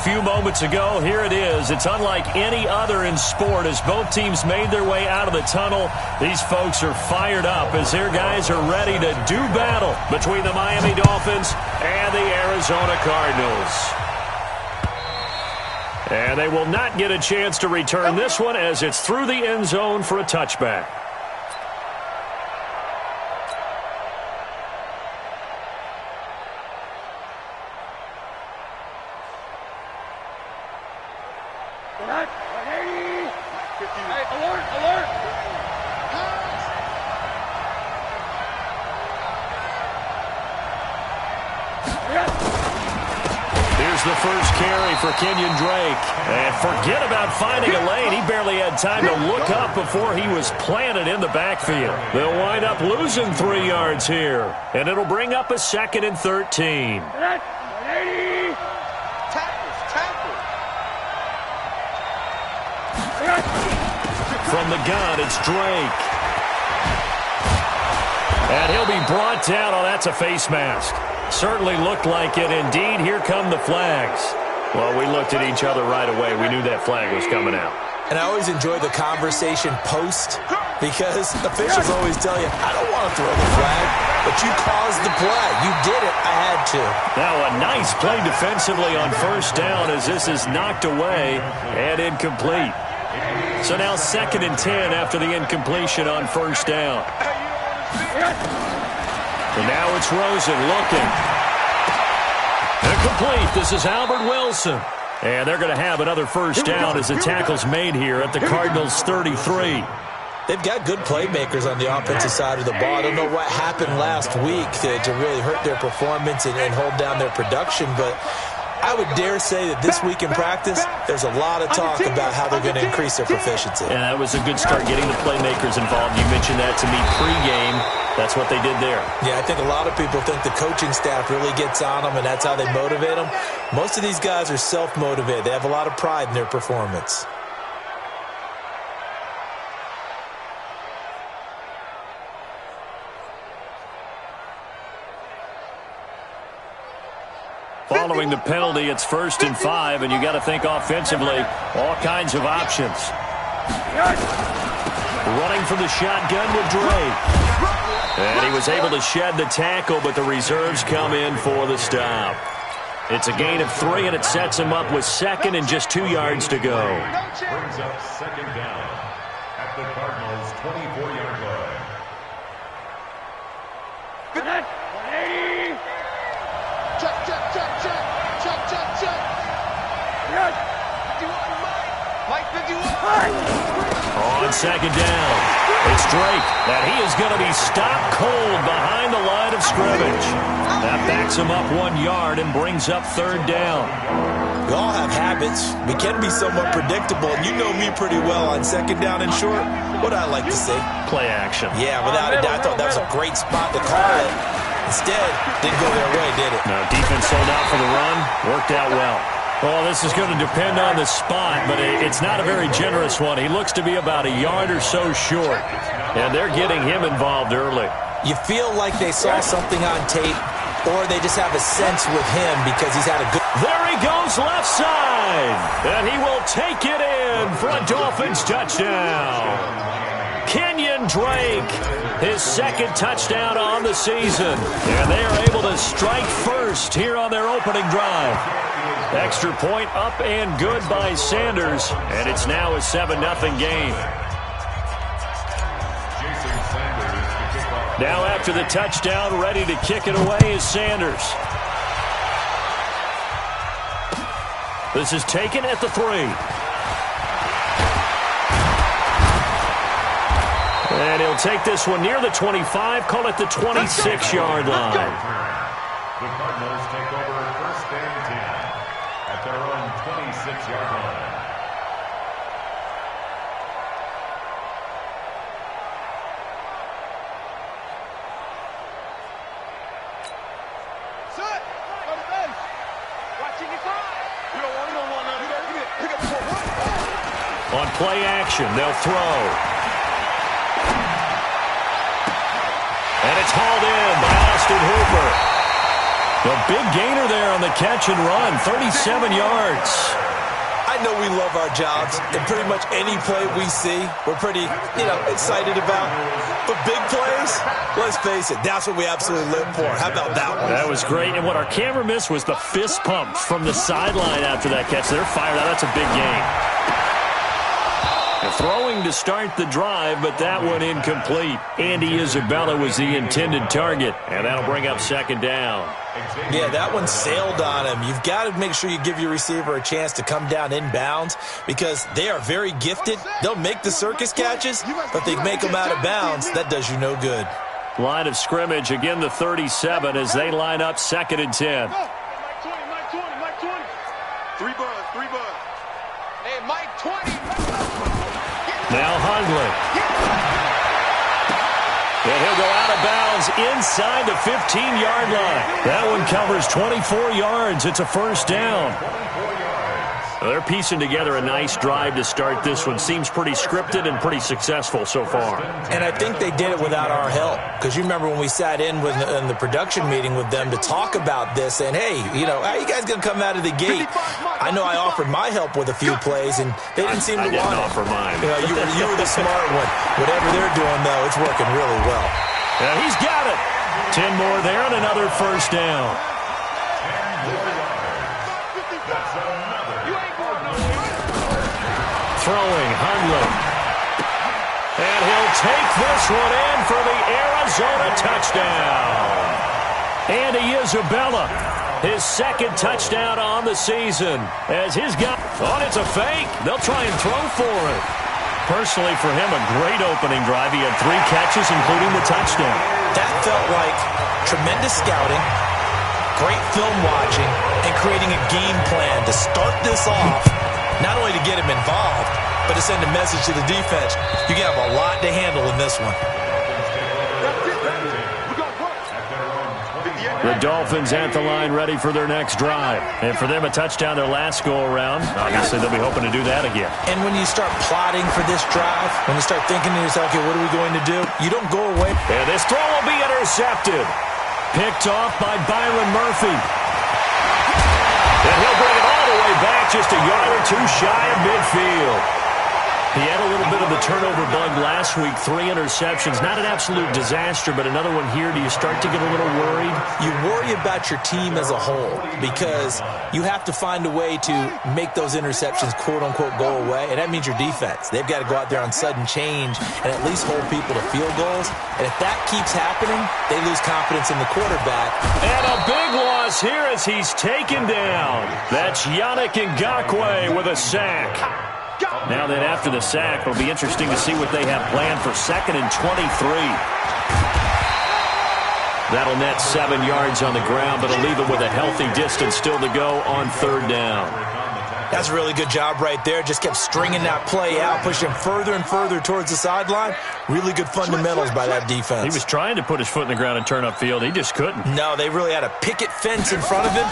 few moments ago. Here it is. It's unlike any other in sport as both teams made their way out of the tunnel. These folks are fired up as their guys are ready to do battle between the Miami Dolphins and the Arizona Cardinals. And they will not get a chance to return this one as it's through the end zone for a touchback. The first carry for Kenyon Drake. And forget about finding a lane. He barely had time to look up before he was planted in the backfield. They'll wind up losing 3 yards here. And it'll bring up a 2nd and 13. From the gun, it's Drake. And he'll be brought down. Oh, that's a face mask. Certainly looked like it. Indeed, here come the flags. Well, we looked at each other right away. We knew that flag was coming out. And I always enjoy the conversation post because officials always tell you, I don't want to throw the flag, but you caused the play. You did it. I had to. Now a nice play defensively on first down as this is knocked away and incomplete. So now 2nd and 10 after the incompletion on first down. And now it's Rosen looking. Incomplete. This is Albert Wilson. And they're going to have another first down as the tackle's made here at the Cardinals' 33. They've got good playmakers on the offensive side of the ball. I don't know what happened last week to really hurt their performance and hold down their production, but I would dare say that this week in practice, there's a lot of talk about how they're going to increase their proficiency. And that was a good start getting the playmakers involved. You mentioned that to me pregame. That's what they did there. Yeah, I think a lot of people think the coaching staff really gets on them, and that's how they motivate them. Most of these guys are self-motivated. They have a lot of pride in their performance. Following the penalty, it's 1st and 5, and you got to think offensively, all kinds of options. Running from the shotgun with Drake. And he was able to shed the tackle, but the reserves come in for the stop. It's a gain of 3, and it sets him up with 2nd and just 2 yards to go. Brings up 2nd down at the Cardinals' 24-yard line. Good. 180. Check. Good. 51, Mike 51. On 2nd down. It's Drake, and he is going to be stopped cold behind the line of scrimmage. That backs him up 1 yard and brings up 3rd down. We all have habits. We can be somewhat predictable, and you know me pretty well on 2nd down and short. What I like to see? Play action. Yeah, without a doubt. I thought that was a great spot to call it. Instead, didn't go their way, did it? No, defense sold out for the run. Worked out well. Well, this is going to depend on the spot, but it's not a very generous one. He looks to be about a yard or so short, and they're getting him involved early. You feel like they saw something on tape, or they just have a sense with him because he's had a good... There he goes left side, and he will take it in for a Dolphins touchdown. Kenyon Drake, his 2nd touchdown on the season, and they are able to strike first here on their opening drive. Extra point up and good by Sanders, and it's now a 7-0 game. Now after the touchdown, ready to kick it away is Sanders. This is taken at the 3. And he'll take this one near the 25, call it the 26-yard line. The Cardinals take over 1st and 10 at their own 26-yard line. Set. Go to base. Watching your time. You don't want nothing. Pick up the ball. On play action, they'll throw. And it's hauled in by Austin Hooper. A big gainer there on the catch and run, 37 yards. I know we love our jobs, and pretty much any play we see, we're pretty, excited about. But big plays, let's face it, that's what we absolutely live for. How about that one? That was great, and what our camera missed was the fist pump from the sideline after that catch. They're fired out. That's a big gain. Throwing to start the drive, but that one incomplete. Andy Isabella was the intended target, and that'll bring up second down. Yeah, that one sailed on him. You've got to make sure you give your receiver a chance to come down inbounds because they are very gifted. They'll make the circus catches, but they make them out of bounds. That does you no good. Line of scrimmage, again the 37 as they line up 2nd and 10. Mike 20. Three buzz. Hey, Mike 20. Now Hundley. And he'll go out of bounds inside the 15-yard line. That one covers 24 yards. It's a first down. Well, they're piecing together a nice drive to start this one. Seems pretty scripted and pretty successful so far. And I think they did it without our help. Because you remember when we sat in the production meeting with them to talk about this, saying, hey, how you guys going to come out of the gate? I know I offered my help with a few plays, and they didn't seem to want it. I didn't offer mine. You were the smart one. Whatever they're doing, though, it's working really well. Yeah, he's got it. 10 more there and another first down. Throwing, Hundley. And he'll take this one in for the Arizona touchdown. Andy Isabella, his 2nd touchdown on the season. As his guy thought it's a fake. They'll try and throw for it. Personally, for him, a great opening drive. He had 3 catches, including the touchdown. That felt like tremendous scouting, great film watching, and creating a game plan to start this off. Not only to get him involved, but to send a message to the defense. You have a lot to handle in this one. The Dolphins at the line ready for their next drive. And for them, a touchdown their last go-around. Obviously, they'll be hoping to do that again. And when you start plotting for this drive, when you start thinking to yourself, okay, what are we going to do? You don't go away. And this throw will be intercepted. Picked off by Byron Murphy. And he'll bring it all the way back, just a yard or 2 shy of midfield. He had a little bit of the turnover bug last week, 3 interceptions. Not an absolute disaster, but another one here. Do you start to get a little worried? You worry about your team as a whole because you have to find a way to make those interceptions, quote-unquote, go away, and that means your defense. They've got to go out there on sudden change and at least hold people to field goals, and if that keeps happening, they lose confidence in the quarterback. And a big loss here as he's taken down. That's Yannick Ngakoue with a sack. Now then, after the sack, it'll be interesting to see what they have planned for 2nd and 23. That'll net 7 yards on the ground, but it'll leave it with a healthy distance still to go on 3rd down. That's a really good job right there. Just kept stringing that play out, pushing him further and further towards the sideline. Really good fundamentals by that defense. He was trying to put his foot in the ground and turn upfield. He just couldn't. No, they really had a picket fence in front of him.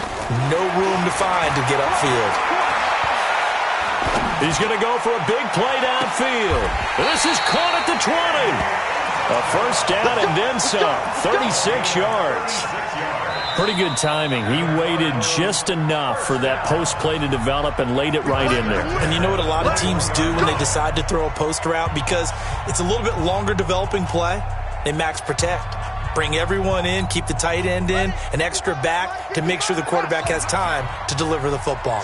No room to find to get upfield. He's going to go for a big play downfield. This is caught at the 20. A first down and then some. 36 yards. Pretty good timing. He waited just enough for that post play to develop and laid it right in there. And you know what a lot of teams do when they decide to throw a post route? Because it's a little bit longer developing play, they max protect. Bring everyone in, keep the tight end in, an extra back to make sure the quarterback has time to deliver the football.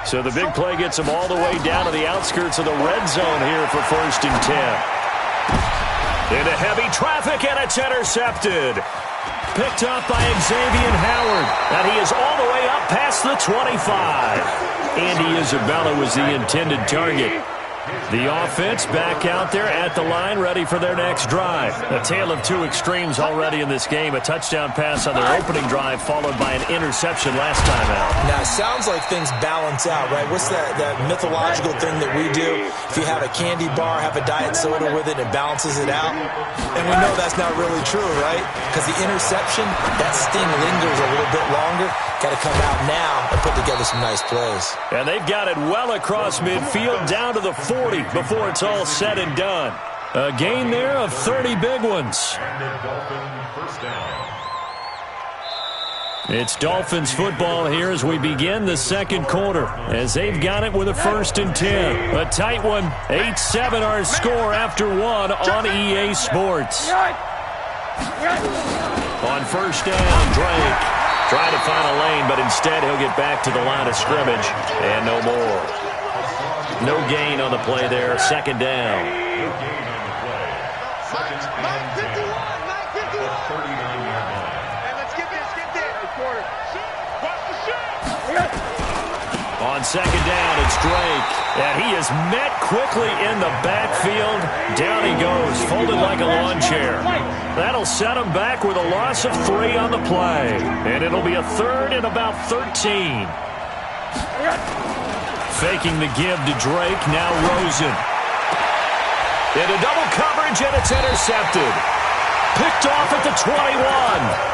So the big play gets him all the way down to the outskirts of the red zone here for 1st and 10. Into heavy traffic, and it's intercepted. Picked up by Xavier Howard, and he is all the way up past the 25. Andy Isabella was the intended target. The offense back out there at the line, ready for their next drive. A tale of 2 extremes already in this game. A touchdown pass on their opening drive, followed by an interception last time out. Now, it sounds like things balance out, right? What's that mythological thing that we do? If you have a candy bar, have a diet soda with it, it balances it out. And we know that's not really true, right? Because the interception, that sting lingers a little bit longer. Got to come out now and put together some nice plays. And they've got it well across midfield, down to the 40 before it's all said and done. A gain there of 30 big ones. It's Dolphins football here as we begin the second quarter, as they've got it with a 1st and 10. A tight one, 8-7 our score after one on EA Sports. On 1st down, Drake trying to find a lane, but instead he'll get back to the line of scrimmage, and no more. No gain on the play there, 2nd down. On 2nd down, it's Drake, and he is met quickly in the backfield. Down he goes, folded like a lawn chair. That'll set him back with a loss of 3 on the play, and it'll be a 3rd and about 13. Faking the give to Drake, now Rosen. Into double coverage, and it's intercepted. Picked off at the 21,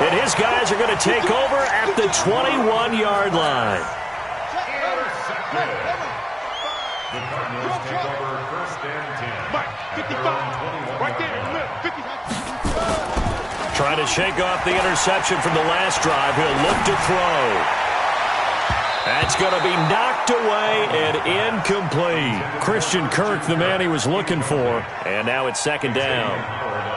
and his guys are going to take over at the 21-yard line. The Cardinals take over 1st and 10. Mike, 55, right there, 55. Trying to shake off the interception from the last drive. He'll look to throw. That's going to be knocked away and incomplete. Christian Kirk, the man he was looking for, and now it's 2nd down.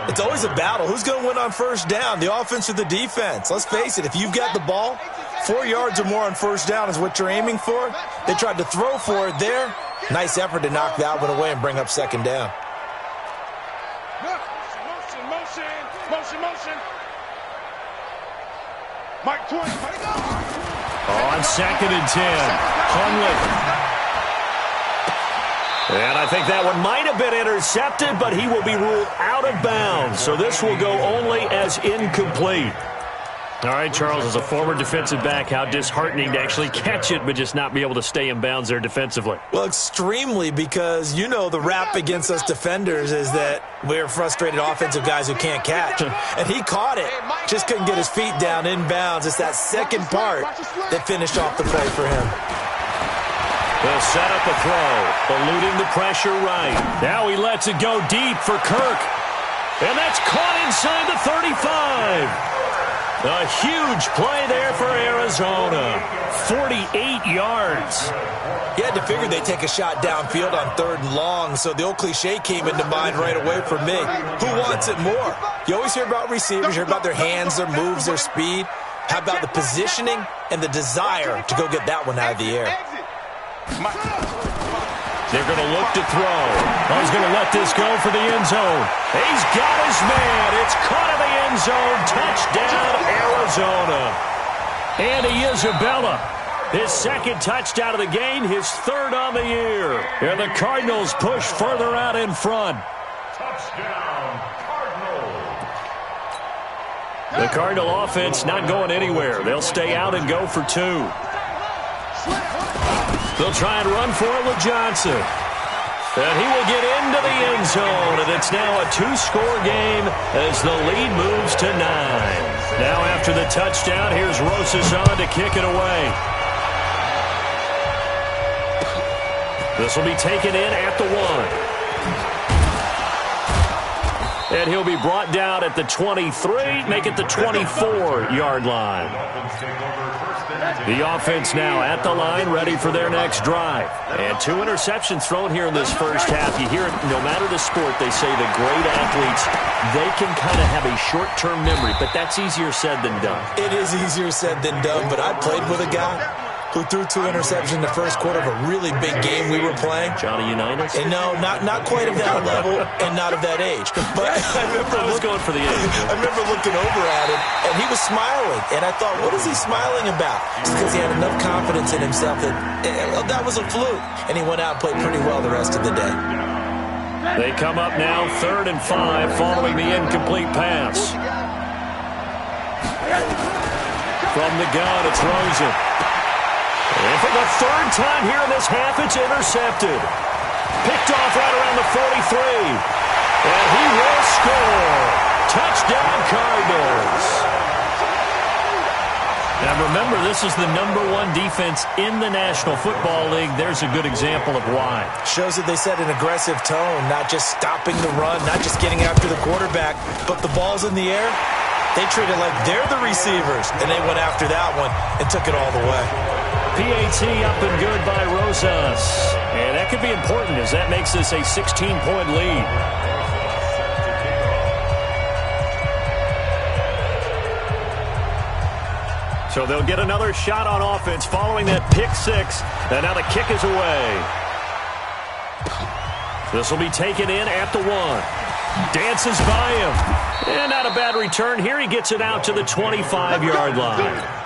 It's always a battle. Who's going to win on 1st down, the offense or the defense? Let's face it, if you've got the ball, 4 yards or more on 1st down is what you're aiming for. They tried to throw for it there. Nice effort to knock that one away and bring up 2nd down. Motion. Mike 20. On 2nd and 10, Hunley. And I think that one might have been intercepted, but he will be ruled out of bounds. So this will go only as incomplete. All right, Charles, as a former defensive back, how disheartening to actually catch it but just not be able to stay in bounds there defensively. Well, extremely, because you know the rap against us defenders is that we're frustrated offensive guys who can't catch. And he caught it, just couldn't get his feet down in bounds. It's that second part that finished off the play for him. They'll set up a throw, eluding the pressure right. Now he lets it go deep for Kirk. And that's caught inside the 35. A huge play there for Arizona. 48 yards. You had to figure they'd take a shot downfield on 3rd and long, so the old cliche came into mind right away for me. Who wants it more? You always hear about receivers, you hear about their hands, their moves, their speed. How about the positioning and the desire to go get that one out of the air? They're going to look to throw. He's going to let this go for the end zone. He's got his man. It's caught in the end zone. Touchdown, Arizona. Andy Isabella, his 2nd touchdown of the game, his 3rd on the year. And the Cardinals push further out in front. Touchdown, Cardinals. The Cardinal offense not going anywhere. They'll stay out and go for 2. They'll try and run for it with Johnson. And he will get into the end zone, and it's now a 2-score game as the lead moves to 9. Now after the touchdown, here's Rosas on to kick it away. This will be taken in at the 1. And he'll be brought down at the 23, make it the 24-yard line. The offense now at the line, ready for their next drive. And 2 interceptions thrown here in this first half. You hear it, no matter the sport, they say the great athletes, they can kind of have a short-term memory, but that's easier said than done. It is easier said than done, but I played with a guy who threw 2 interceptions in the first quarter of a really big game we were playing. Johnny Unitas? And no, not quite of that level and not of that age. But I was going for the age. I remember looking over at him, and he was smiling. And I thought, what is he smiling about? It's because he had enough confidence in himself that that was a fluke. And he went out and played pretty well the rest of the day. They come up now 3rd and 5 following the incomplete pass. From the gun, it's Rosen. And for the 3rd time here in this half, it's intercepted. Picked off right around the 43. And he will score. Touchdown, Cardinals. Now remember, this is the #1 defense in the National Football League. There's a good example of why. Shows that they set an aggressive tone, not just stopping the run, not just getting after the quarterback, but the ball's in the air. They treated like they're the receivers, and they went after that one and took it all the way. PAT up and good by Rosas. And that could be important as that makes this a 16-point lead. So they'll get another shot on offense following that pick six. And now the kick is away. This will be taken in at the 1. Dances by him. And not a bad return here. He gets it out to the 25-yard line.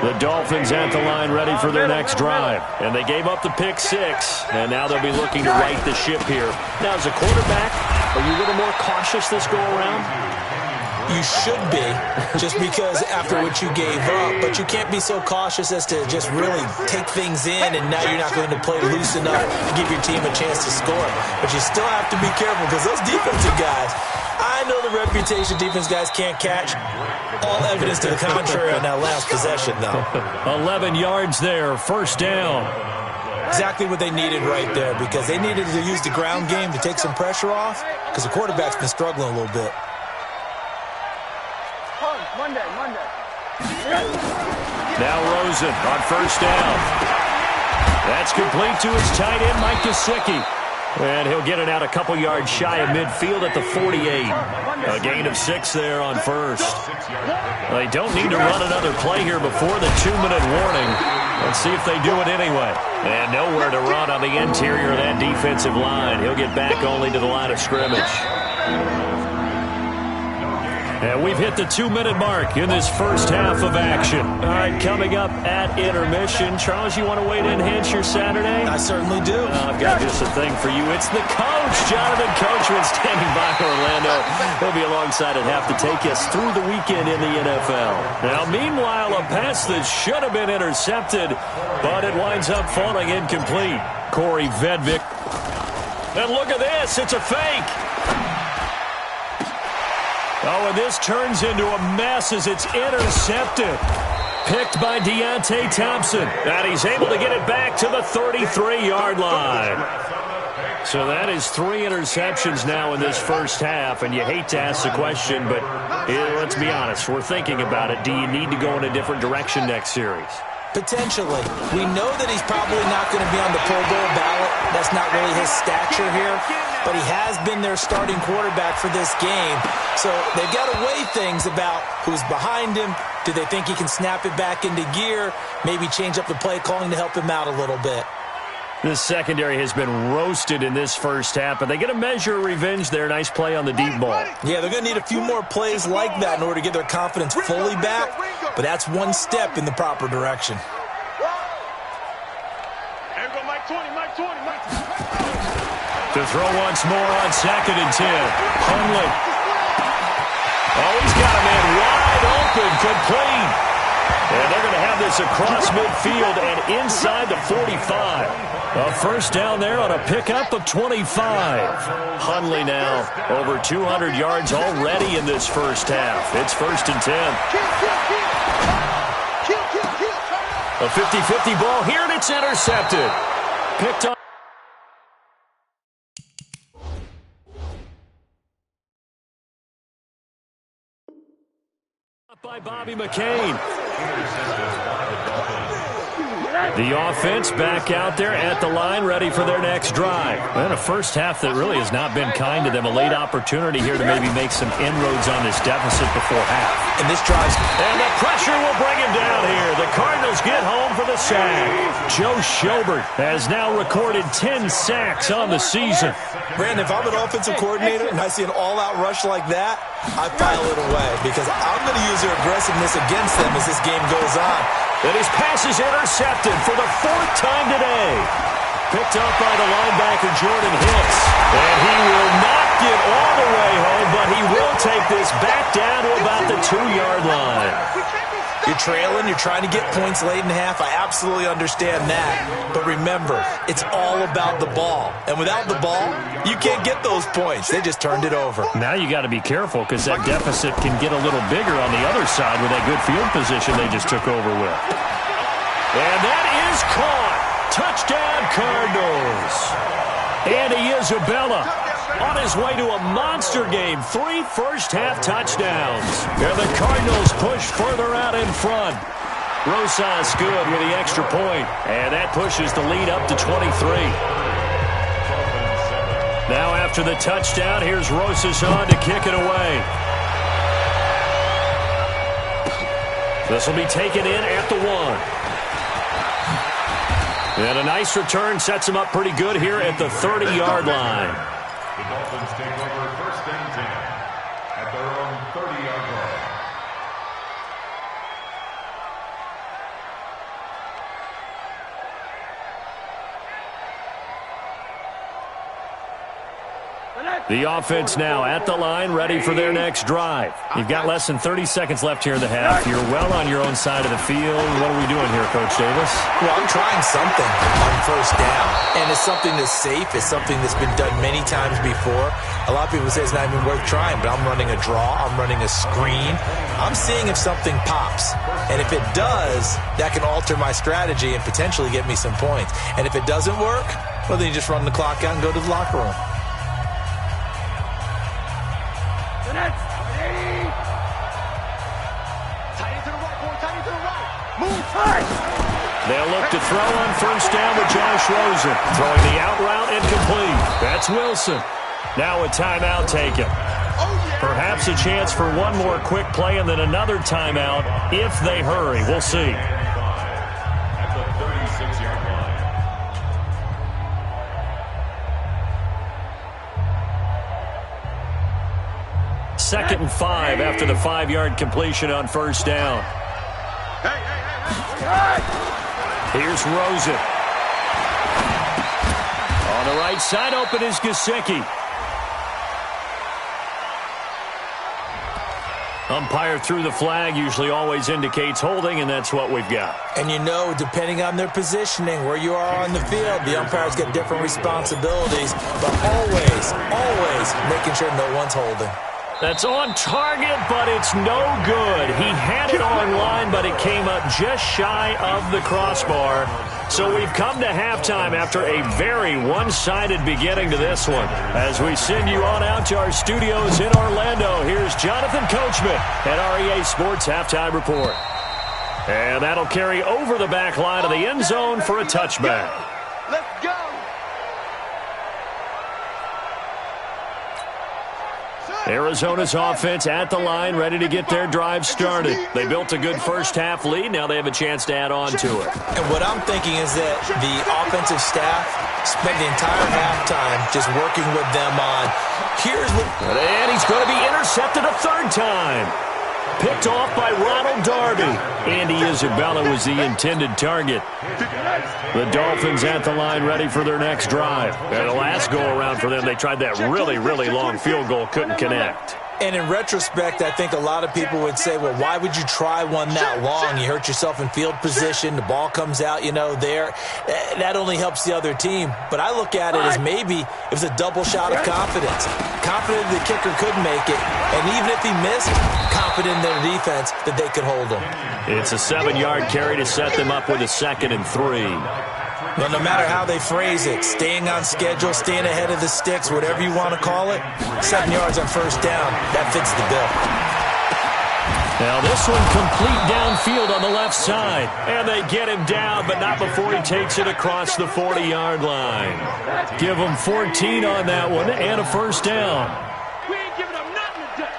The Dolphins at the line ready for their next drive. And they gave up the pick six. And now they'll be looking to right the ship here. Now, as a quarterback, are you a little more cautious this go-around? You should be, just because after what you gave up. But you can't be so cautious as to just really take things in, and now you're not going to play loose enough to give your team a chance to score. But you still have to be careful because those defensive guys, I know the reputation defense guys can't catch. All evidence to the contrary on that last possession, though. 11 yards there, first down. Exactly what they needed right there, because they needed to use the ground game to take some pressure off, because the quarterback's been struggling a little bit. Monday. Now Rosen on first down. That's complete to his tight end, Mike Gesicki. And he'll get it out a couple yards shy of midfield at the 48. A gain of 6 there on first. They don't need to run another play here before the 2-minute warning. Let's see if they do it anyway. And nowhere to run on the interior of that defensive line. He'll get back only to the line of scrimmage. And we've hit the 2-minute mark in this first half of action. All right, coming up at intermission. Charles, you want to weigh to enhance your Saturday? I certainly do. I've got just a thing for you. It's the coach, Jonathan Coachman, standing by Orlando. He'll be alongside at half to take us through the weekend in the NFL. Now, meanwhile, a pass that should have been intercepted, but it winds up falling incomplete. Corey Vedvik. And look at this. It's a fake. Oh, and this turns into a mess as it's intercepted. Picked by Deontay Thompson. And he's able to get it back to the 33-yard line. So that is 3 interceptions now in this first half. And you hate to ask the question, but let's be honest. We're thinking about it. Do you need to go in a different direction next series? Potentially. We know that he's probably not going to be on the Pro Bowl ballot. That's not really his stature here. But he has been their starting quarterback for this game. So they've got to weigh things about who's behind him. Do they think he can snap it back into gear? Maybe change up the play calling to help him out a little bit. This secondary has been roasted in this first half, but they get a measure of revenge there. Nice play on the deep ball. Yeah, they're going to need a few more plays like that in order to get their confidence fully back, but that's one step in the proper direction. To throw once more on 2nd and 10. Hundley. Oh, he's got a man wide open, complete. And they're going to have this across midfield and inside the 45. A first down there on a pickup of 25. Hundley now over 200 yards already in this first half. It's 1st and 10. A 50-50 ball here, and it's intercepted. Picked up by Bobby McCain. The offense back out there at the line, ready for their next drive. And a first half that really has not been kind to them. A late opportunity here to maybe make some inroads on this deficit before half. And this drive's... And the pressure will bring him down here. The Cardinals get home for the sack. Joe Schobert has now recorded 10 sacks on the season. Brandon, if I'm an offensive coordinator and I see an all-out rush like that, I file it away because I'm going to use their aggressiveness against them as this game goes on. And his pass is intercepted for the 4th time today. Picked up by the linebacker, Jordan Hicks. And he will not get all the way home, but he will take this back down to about the 2-yard line. You're trailing, you're trying to get points late in half. I absolutely understand that. But remember, it's all about the ball. And without the ball, you can't get those points. They just turned it over. Now you got to be careful because that deficit can get a little bigger on the other side with that good field position they just took over with. And that is caught. Touchdown, Cardinals. Andy Isabella on his way to a monster game. 3 first-half touchdowns. And the Cardinals push further out in front. Rosas good with the extra point. And that pushes the lead up to 23. Now after the touchdown, here's Rosas on to kick it away. This will be taken in at the 1. And a nice return sets him up pretty good here at the 30-yard line. The Dolphins take over first and 10 at their own 30-yard line. The offense now at the line, ready for their next drive. You've got less than 30 seconds left here in the half. You're well on your own side of the field. What are we doing here, Coach Davis? Well, I'm trying something on first down. And it's something that's safe. It's something that's been done many times before. A lot of people say it's not even worth trying, but I'm running a draw. I'm running a screen. I'm seeing if something pops. And if it does, that can alter my strategy and potentially get me some points. And if it doesn't work, well, then you just run the clock out and go to the locker room. They'll look to throw on first down with Josh Rosen. Throwing the out route incomplete. That's Wilson. Now a timeout taken. Perhaps a chance for one more quick play and then another timeout if they hurry. We'll see. At the 36-yard line. Second and 5 after the 5-yard completion on first down. Here's Rosen. On the right side, open is Gesicki. Umpire threw the flag, usually always indicates holding, and that's what we've got. And you know, depending on their positioning, where you are on the field, the umpires get different responsibilities, but always making sure no one's holding. That's on target, but it's no good. He had it on line, but it came up just shy of the crossbar. So we've come to halftime after a very one-sided beginning to this one. As we send you on out to our studios in Orlando, here's Jonathan Coachman at REA Sports Halftime Report. And that'll carry over the back line of the end zone for a touchback. Let's go. Arizona's offense at the line, ready to get their drive started. They built a good first-half lead. Now they have a chance to add on to it. And what I'm thinking is that the offensive staff spent the entire halftime just working with them on, here's what... And he's going to be intercepted a third time. Picked off by Ronald Darby. Andy Isabella was the intended target. The Dolphins at the line, ready for their next drive. And the last go-around for them, they tried that really long field goal, couldn't connect. And in retrospect, I think a lot of people would say, well, why would you try one that long? You hurt yourself in field position. The ball comes out, there. That only helps the other team. But I look at it as maybe it was a double shot of confidence. Confident the kicker could make it. And even if he missed, confident in their defense that they could hold him. It's a 7-yard carry to set them up with a 2nd and 3. Well, no matter how they phrase it, staying on schedule, staying ahead of the sticks, whatever you want to call it, 7 yards on first down, that fits the bill. Now this one complete downfield on the left side. And they get him down, but not before he takes it across the 40-yard line. Give him 14 on that one and a first down. We ain't giving them nothing today.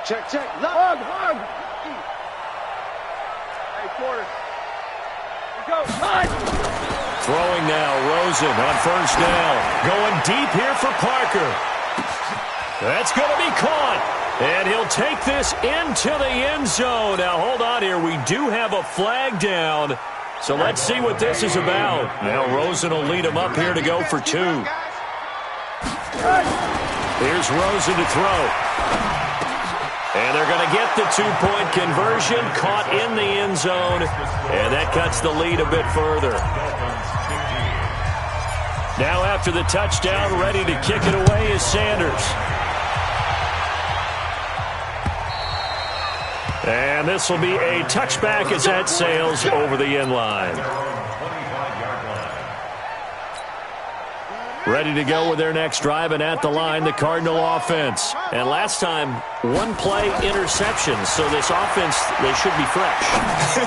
Check. Hug. Hey, quarter. Go. Throwing now, Rosen on first down. Going deep here for Parker. That's going to be caught. And he'll take this into the end zone. Now, hold on here. We do have a flag down. So let's see what this is about. Now, Rosen will lead him up here to go for 2. Here's Rosen to throw. And they're going to get the 2-point conversion, caught in the end zone, and that cuts the lead a bit further. Now after the touchdown, ready to kick it away is Sanders. And this will be a touchback as that sails over the end line. Ready to go with their next drive, and at the line, the Cardinal offense. And last time, one-play interception, so this offense, they should be fresh.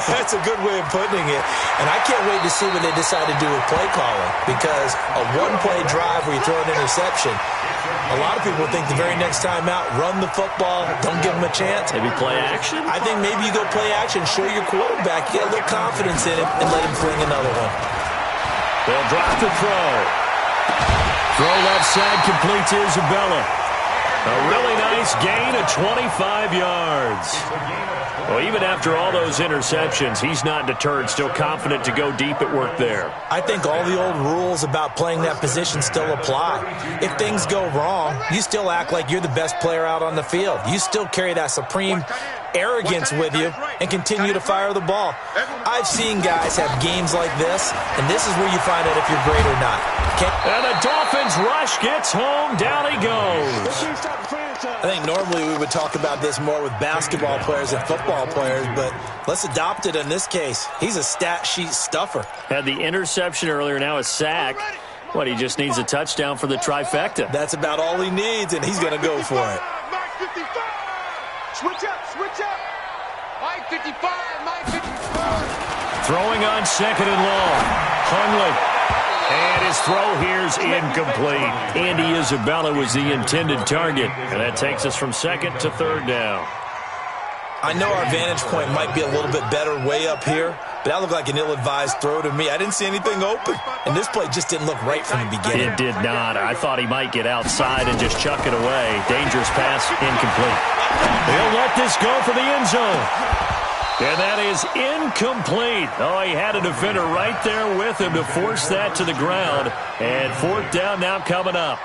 That's a good way of putting it. And I can't wait to see what they decide to do with play calling, because a one-play drive where you throw an interception, a lot of people think the very next time out, run the football, don't give them a chance. Maybe play action? I think maybe you go play action, show your quarterback, get a little confidence in him, and let him fling another one. They'll drop the throw. Throw left side, complete to Isabella. A really nice gain of 25 yards. Well, even after all those interceptions, he's not deterred, still confident to go deep at work there. I think all the old rules about playing that position still apply. If things go wrong, you still act like you're the best player out on the field. You still carry that supreme arrogance with you and continue to fire the ball. I've seen guys have games like this, and this is where you find out if you're great or not. And the Dolphins rush gets home. Down he goes. I think normally we would talk about this more with basketball players and football players, but let's adopt it in this case. He's a stat sheet stuffer. Had the interception earlier, now a sack. What, he just needs a touchdown for the trifecta. That's about all he needs, and he's going to go for it. Switch up, switch up. Mike 55, Mike 55. Throwing on second and long. Hundley. And his throw here's incomplete. Andy Isabella was the intended target. And that takes us from second to third down. I know our vantage point might be a little bit better way up here, but that looked like an ill-advised throw to me. I didn't see anything open, and this play just didn't look right from the beginning. It did not. I thought he might get outside and just chuck it away. Dangerous pass, incomplete. He'll let this go for the end zone. And that is incomplete. Oh, he had a defender right there with him to force that to the ground. And fourth down now coming up.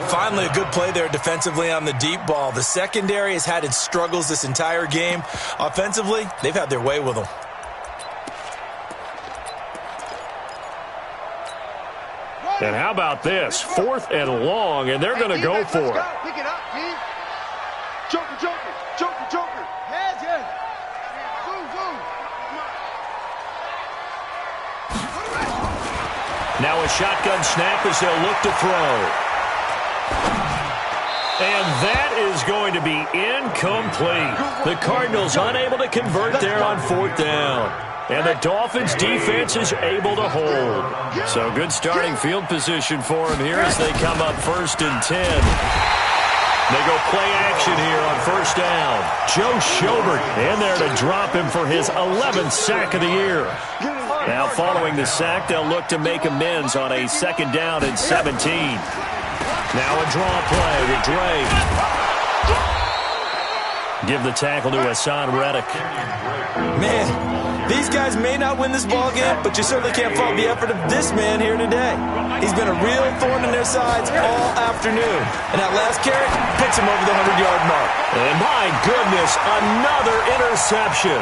Finally, a good play there defensively on the deep ball. The secondary has had its struggles this entire game. Offensively, they've had their way with them. And how about this? Fourth and long, and they're going to go for it. Pick it up, G. Joker, Joker, Joker, Joker. Heads, yeah. Now a shotgun snap as they'll look to throw. And that is going to be incomplete. The Cardinals unable to convert there on fourth down. And the Dolphins defense is able to hold. So good starting field position for him here as they come up first and 10. They go play action here on first down. Joe Schobert in there to drop him for his 11th sack of the year. Now following the sack, they'll look to make amends on a second down and 17. Now a draw play with Drake. Give the tackle to Hassan Reddick. Man, these guys may not win this ball game, but you certainly can't fault the effort of this man here today. He's been a real thorn in their sides all afternoon. And that last carry puts him over the 100-yard mark. And my goodness, another interception.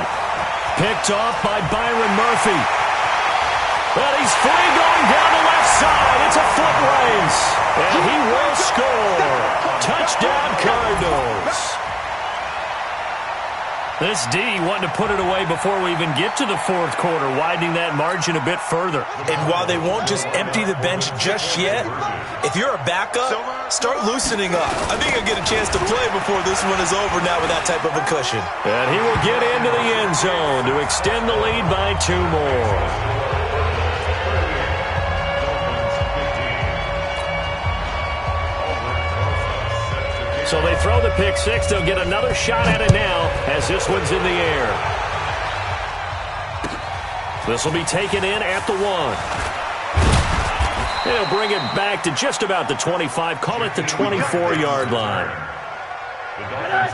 Picked off by Byron Murphy. But he's free going down the left side. It's a foot race. And he will score. Touchdown, Cardinals. This D wanting to put it away before we even get to the fourth quarter, widening that margin a bit further. And while they won't just empty the bench just yet, if you're a backup, start loosening up. I think you'll get a chance to play before this one is over now with that type of a cushion. And he will get into the end zone to extend the lead by 2 more. So they throw the pick six. They'll get another shot at it now as this one's in the air. This will be taken in at the 1. They'll bring it back to just about the 25. Call it the 24-yard line.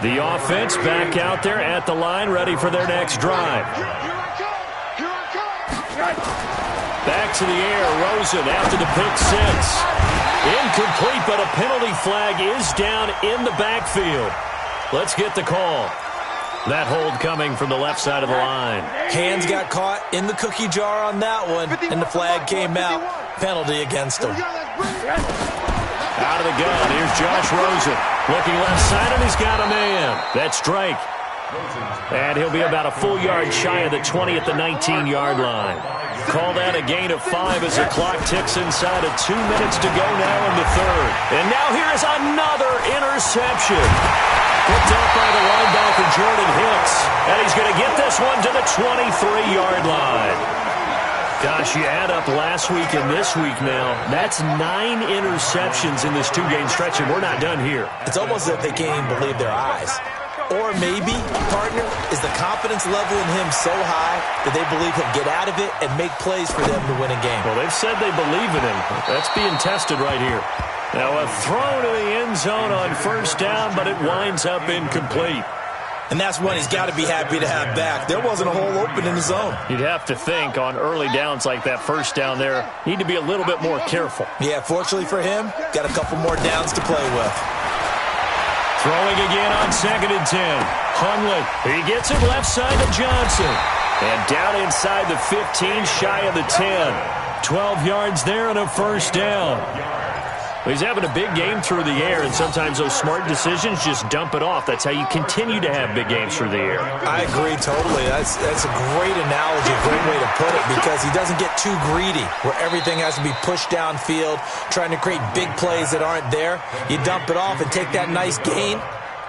The offense back out there at the line, ready for their next drive. Back to the air, Rosen after the pick six. Incomplete, but a penalty flag is down in the backfield. Let's get the call. That hold coming from the left side of the line. Hands got caught in the cookie jar on that one, and the flag came out. Penalty against him. Out of the gun, here's Josh Rosen. Looking left side, and he's got a man. That's Drake. And he'll be about a full yard shy of the 20 at the 19-yard line. call that a gain of 5 as the clock ticks inside of 2 minutes to go now in the third. And now here is another interception. Picked up by the linebacker, Jordan Hicks. And he's going to get this one to the 23-yard line. Gosh, you add up last week and this week now. That's 9 interceptions in this 2-game stretch, and we're not done here. It's almost as if they can't even believe their eyes. Or maybe, partner, is the confidence level in him so high that they believe he'll get out of it and make plays for them to win a game. Well, they've said they believe in him. That's being tested right here. Now a throw to the end zone on first down, but it winds up incomplete. And that's one he's got to be happy to have back. There wasn't a hole open in the zone. You'd have to think on early downs like that first down there, need to be a little bit more careful. Yeah, fortunately for him, got a couple more downs to play with. Throwing again on 2nd and 10. Hundley, he gets it left side to Johnson. And down inside the 15, shy of the 10. 12 yards there and a first down. He's having a big game through the air, and sometimes those smart decisions just dump it off. That's how you continue to have big games through the air. I agree totally. That's a great analogy, a great way to put it, because he doesn't get too greedy where everything has to be pushed downfield, trying to create big plays that aren't there. You dump it off and take that nice gain,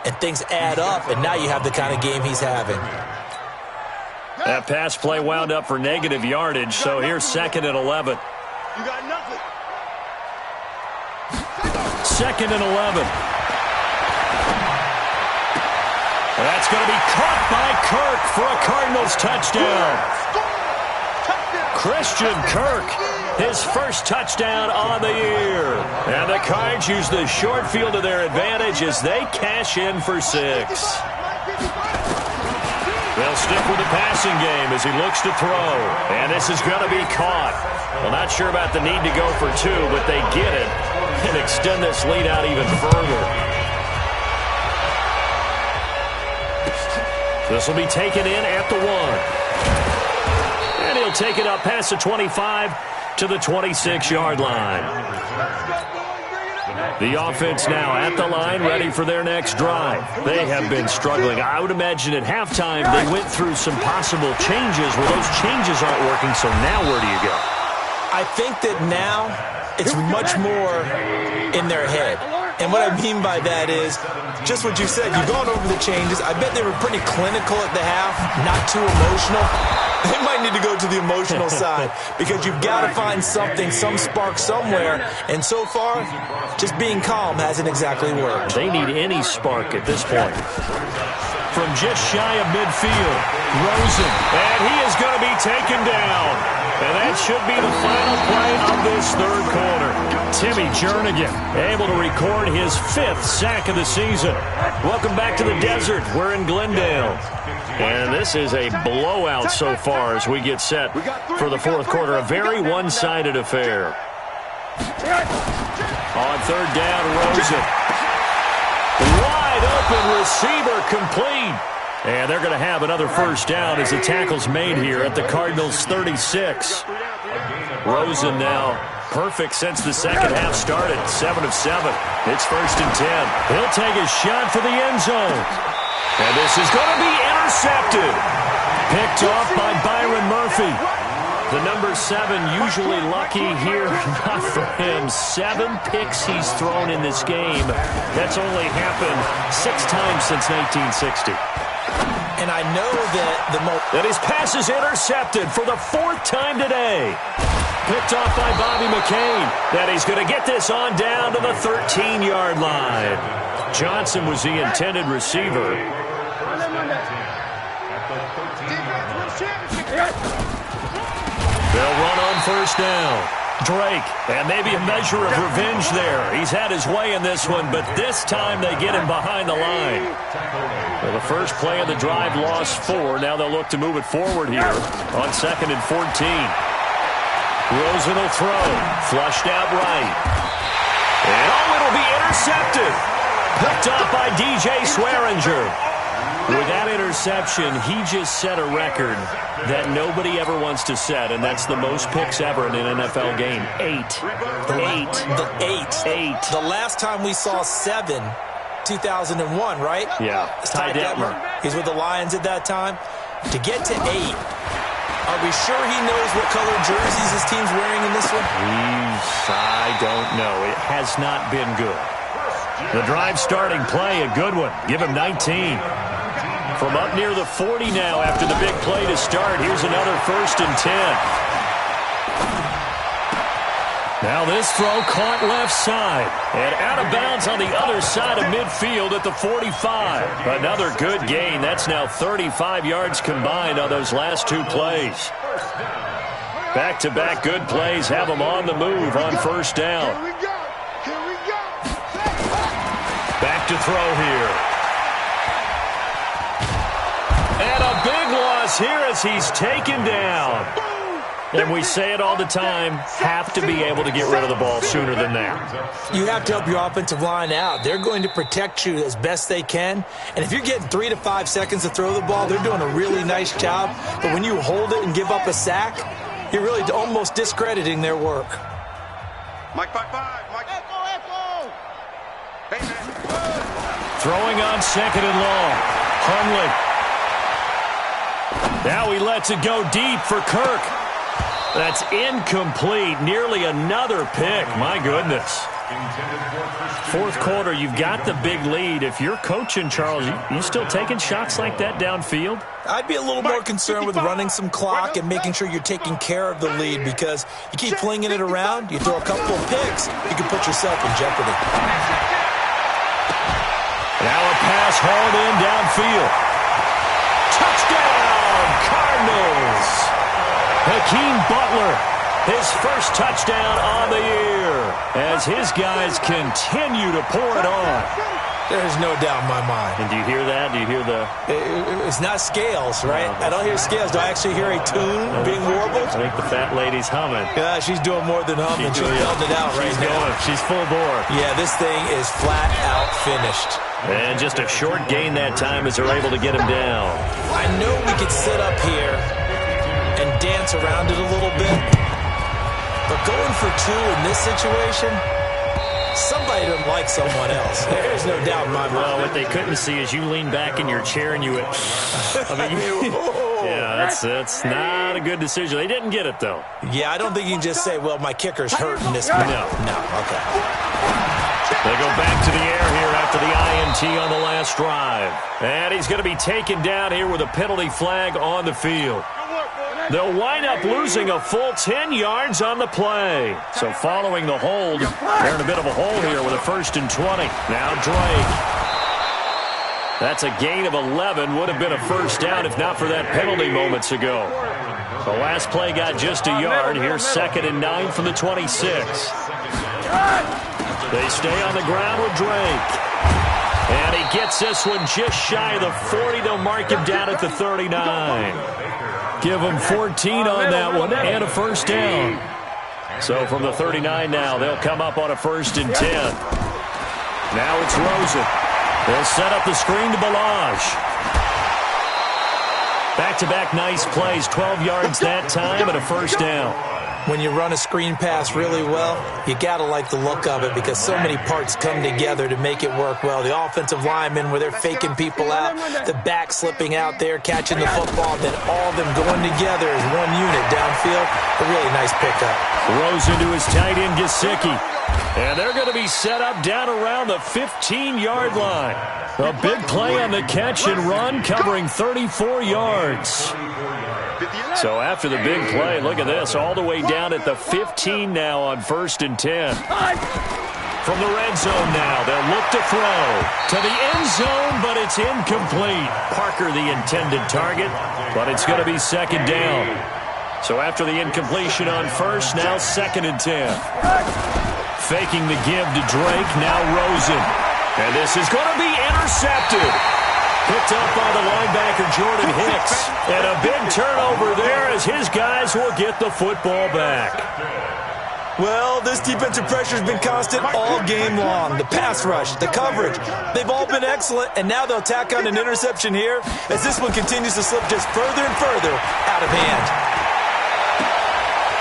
and things add up, and now you have the kind of game he's having. That pass play wound up for negative yardage, so here's 2nd and 11. You got nothing. 2nd and 11. That's going to be caught by Kirk for a Cardinals touchdown. Christian Kirk, his first touchdown on the year. And the Cards use the short field to their advantage as they cash in for 6. They'll stick with the passing game as he looks to throw. And this is going to be caught. Well, not sure about the need to go for 2, but they get it and extend this lead out even further. This will be taken in at the 1. And he'll take it up past the 25 to the 26-yard line. The offense now at the line, ready for their next drive. They have been struggling. I would imagine at halftime they went through some possible changes where those changes aren't working, so now where do you go? I think that now it's much more in their head. And what I mean by that is just what you said. You've gone over the changes. I bet they were pretty clinical at the half, not too emotional. They might need to go to the emotional side because you've got to find something, some spark somewhere. And so far, just being calm hasn't exactly worked. They need any spark at this point. From just shy of midfield, Rosen, and he is going to be taken down. And that should be the final play of this third quarter. Timmy Jernigan able to record his 5th sack of the season. Welcome back to the desert. We're in Glendale. And this is a blowout so far as we get set for the fourth quarter. A very one-sided affair. On 3rd down, Rosen. Wide open receiver complete. And they're going to have another first down as the tackle's made here at the Cardinals' 36. Rosen now perfect since the second half started. 7 of 7. It's 1st and 10. He'll take a shot for the end zone. And this is going to be intercepted. Picked off by Byron Murphy. The number 7 usually lucky here. Not for him. 7 picks he's thrown in this game. That's only happened 6 times since 1960. And I know that his pass is intercepted for the 4th time today. Picked off by Bobby McCain. That he's going to get this on down to the 13-yard line. Johnson was the intended receiver. They'll run on first down. Drake, and maybe a measure of revenge there. He's had his way in this one, but this time they get him behind the line. Well, the first play of the drive lost 4. Now they'll look to move it forward here on 2nd and 14. Rosen will throw. Flushed out right. And it'll be intercepted. Picked up by DJ Swearinger. With that interception, he just set a record that nobody ever wants to set, and that's the most picks ever in an NFL game. 8. 8. The last time we saw 7, 2001, right? Yeah. Ty Detmer. He's with the Lions at that time. To get to 8, Are we sure he knows what color jerseys his team's wearing in this one? I don't know. It has not been good. The drive starting play, a good one. Give him 19. From up near the 40 now after the big play to start. Here's another 1st and 10. Now this throw caught left side. And out of bounds on the other side of midfield at the 45. Another good gain. That's now 35 yards combined on those last 2 plays. Back-to-back good plays have them on the move on 1st down. Back to throw here. And a big loss here as he's taken down. And we say it all the time, have to be able to get rid of the ball sooner than that. You have to help your offensive line out. They're going to protect you as best they can. And if you're getting 3 to 5 seconds to throw the ball, they're doing a really nice job. But when you hold it and give up a sack, you're really almost discrediting their work. Mike 5-5. Mike echo. Hey, man. Throwing on 2nd and long. Hundley. Now he lets it go deep for Kirk. That's incomplete. Nearly another pick. My goodness. 4th quarter, you've got the big lead. If you're coaching, Charles, you still taking shots like that downfield? I'd be a little more concerned with running some clock and making sure you're taking care of the lead, because you keep flinging it around, you throw a couple of picks, you can put yourself in jeopardy. Now a pass hauled in downfield. Touchdown, Cardinals! Hakeem Butler, his first touchdown on the year, as his guys continue to pour it on. There's no doubt in my mind. And do you hear that? Do you hear the... It's not scales, right? No, I don't hear scales. Do I actually hear a tune being warbled? I think the fat lady's humming. Yeah, she's doing more than humming. She's yelling it out right now. She's full bore. Yeah, this thing is flat out finished. And just a short gain that time as they're able to get him down. I know we could sit up here and dance around it a little bit, but going for 2 in this situation, somebody doesn't like someone else. There's no doubt in my mind. Well, what they couldn't see is you lean back in your chair and you went, yeah, that's not a good decision. They didn't get it, though. Yeah, I don't think you can just say, well, my kicker's hurting this one. No, okay. They go back to the air here after the INT on the last drive. And he's going to be taken down here with a penalty flag on the field. They'll wind up losing a full 10 yards on the play. So following the hold, they're in a bit of a hole here with a 1st and 20. Now Drake. That's a gain of 11. Would have been a 1st down if not for that penalty moments ago. The last play got just a yard. Here's 2nd and 9 from the 26. They stay on the ground with Drake. And he gets this one just shy of the 40. They'll mark him down at the 39. Give him 14 on that one and a 1st down. So from the 39 now, they'll come up on a 1st and 10. Now it's Rosen. They'll set up the screen to Balaj. Back-to-back nice plays, 12 yards that time and a 1st down. When you run a screen pass really well, you got to like the look of it because so many parts come together to make it work well. The offensive linemen where they're faking people out, the back slipping out there, catching the football, then all of them going together as one unit downfield. A really nice pickup. Rosen to his tight end, Gesicki. And they're going to be set up down around the 15-yard line. A big play on the catch and run, covering 34 yards. So after the big play, look at this, all the way down at the 15 now on 1st and 10. From the red zone now, they'll look to throw to the end zone, but it's incomplete. Parker the intended target, but it's going to be 2nd down. So after the incompletion on 1st, now 2nd and 10. Faking the give to Drake, now Rosen. And this is going to be intercepted. Picked up by the linebacker, Jordan Hicks. And a big turnover there as his guys will get the football back. Well, this defensive pressure has been constant all game long. The pass rush, the coverage, they've all been excellent. And now they'll tack on an interception here as this one continues to slip just further and further out of hand.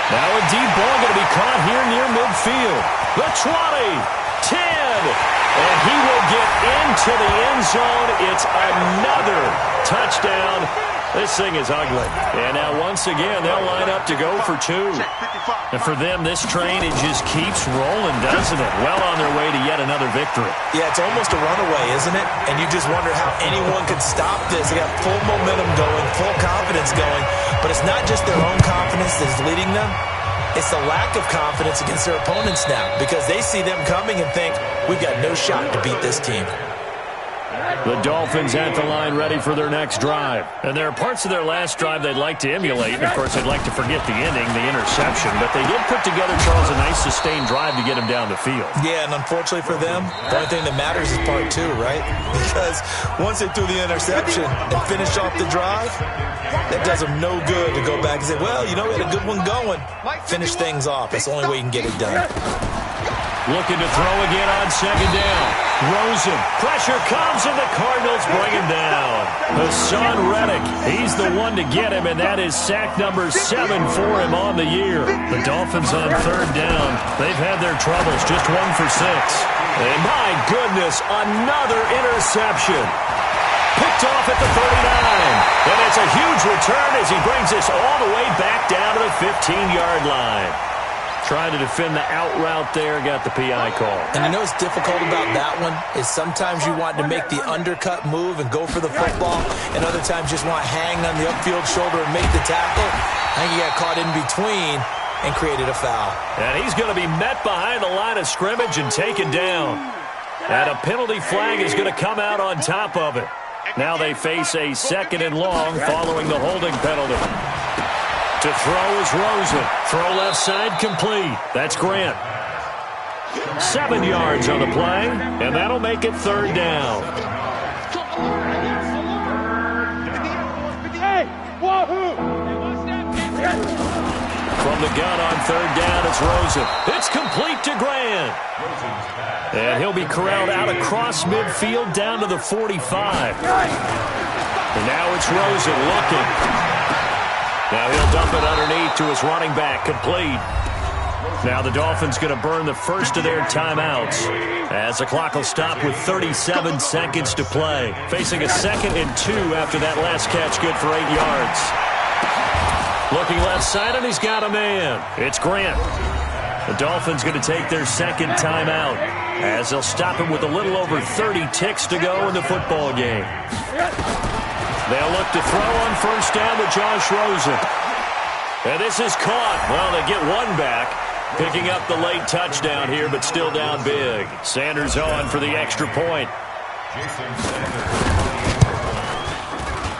Now a deep ball going to be caught here near midfield. The 20, 10. And he will get into the end zone. It's another touchdown This thing is ugly. And now once again, they'll line up to go for two. And for them, this train, it just keeps rolling, doesn't it? Well on their way to yet another victory. Yeah, it's almost a runaway, isn't it? And you just wonder how anyone could stop this. They got full momentum going, full confidence going. But it's not just their own confidence that's leading them. It's the lack of confidence against their opponents now, because they see them coming and think, we've got no shot to beat this team. The Dolphins at the line ready for their next drive. And there are parts of their last drive they'd like to emulate. And, of course, they'd like to forget the ending, the interception. But they did put together, Charles, a nice sustained drive to get him down the field. Yeah, and unfortunately for them, the only thing that matters is part two, right? Because once they threw the interception and finished off the drive, that does them no good to go back and say, well, you know, we had a good one going. Finish things off. That's the only way you can get it done. Looking to throw again on second down. Rosen. Pressure comes, and the Cardinals bring him down. Hassan Reddick, he's the one to get him, and that is sack number 7 for him on the year. The Dolphins on third down. They've had their troubles, just 1 for 6. And my goodness, another interception. Picked off at the 39. And it's a huge return as he brings this all the way back down to the 15-yard line. Trying to defend the out route there, got the PI call. And you know what's difficult about that one is sometimes you want to make the undercut move and go for the football, and other times just want to hang on the upfield shoulder and make the tackle. I think he got caught in between and created a foul. And he's going to be met behind the line of scrimmage and taken down. And a penalty flag is going to come out on top of it. Now they face a 2nd and long following the holding penalty. To throw is Rosen. Throw left side complete. That's Grant. 7 yards on the play, and that'll make it 3rd down. From the gun on 3rd down, it's Rosen. It's complete to Grant. And he'll be corralled out across midfield down to the 45. And now it's Rosen looking. Now he'll dump it underneath to his running back, complete. Now the Dolphins going to burn the first of their timeouts as the clock will stop with 37 seconds to play. Facing a 2nd and 2 after that last catch, good for 8 yards. Looking left side, and he's got a man. It's Grant. The Dolphins going to take their 2nd timeout as they'll stop him with a little over 30 ticks to go in the football game. They'll look to throw on 1st down with Josh Rosen. And this is caught. Well, they get one back, picking up the late touchdown here, but still down big. Sanders on for the extra point.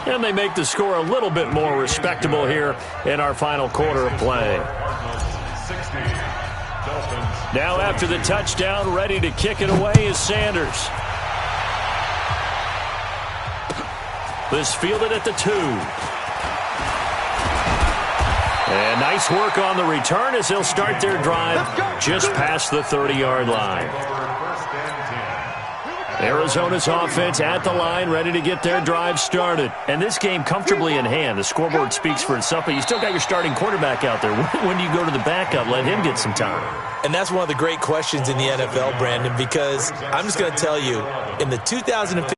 And they make the score a little bit more respectable here in our final quarter of play. Now after the touchdown, ready to kick it away is Sanders. This fielded at the 2. And nice work on the return as they'll start their drive just past the 30-yard line. Arizona's offense at the line, ready to get their drive started. And this game comfortably in hand. The scoreboard speaks for itself, but you still got your starting quarterback out there. When do you go to the backup? Let him get some time. And that's one of the great questions in the NFL, Brandon, because I'm just going to tell you, in the 2015